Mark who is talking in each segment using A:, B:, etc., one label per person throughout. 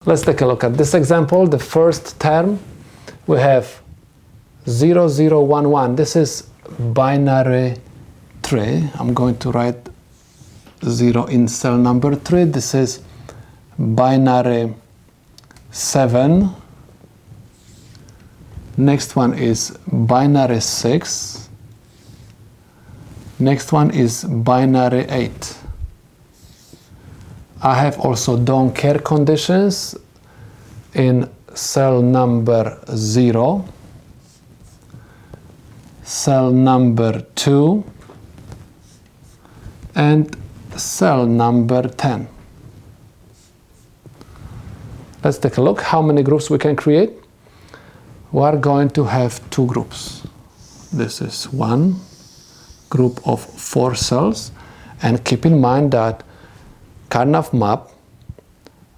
A: Let's take a look at this example. The first term, we have 0, 0, 1, 1. This is binary tree. I'm going to write 0 in cell number 3. This is binary 7. Next one is binary 6. Next one is binary 8. I have also don't care conditions in cell number 0, cell number 2, and cell number 10. Let's take a look how many groups we can create. We are going to have 2 groups. This is one group of 4 cells, and keep in mind that Karnaugh map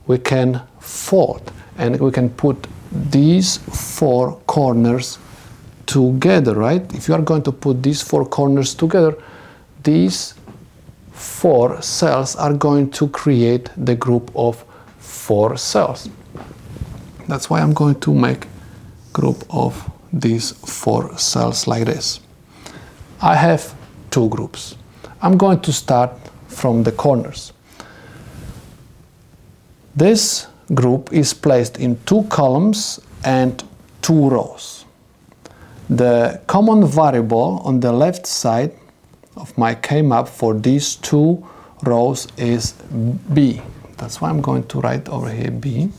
A: we can fold and we can put these 4 corners together, right? If you are going to put these 4 corners together, these 4 cells are going to create the group of 4 cells. That's why I'm going to make group of these 4 cells like this. I have 2 groups. I'm going to start from the corners. This group is placed in 2 columns and 2 rows. The common variable on the left side of my K-map for these 2 rows is B. That's why I'm going to write over here B.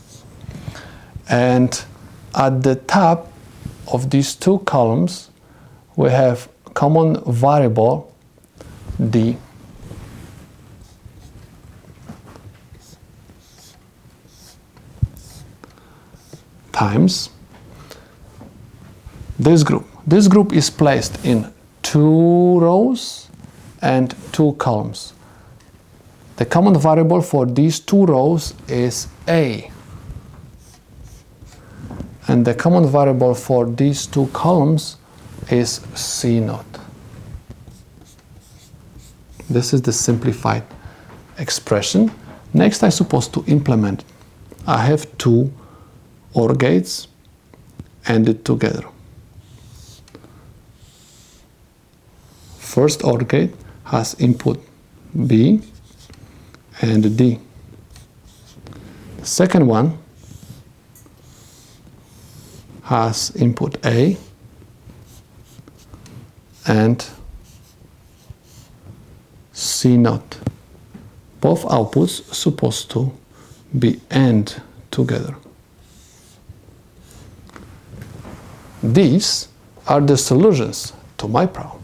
A: And at the top of these 2 columns, we have common variable D. Times this group. This group is placed in 2 rows and 2 columns. The common variable for these 2 rows is A. And the common variable for these 2 columns is C0. This is the simplified expression. Next, I'm supposed to implement it. I have 2 OR gates ended together. First OR gate has input B and D. Second one has input A and C0. Both outputs supposed to be AND together. These are the solutions to my problem.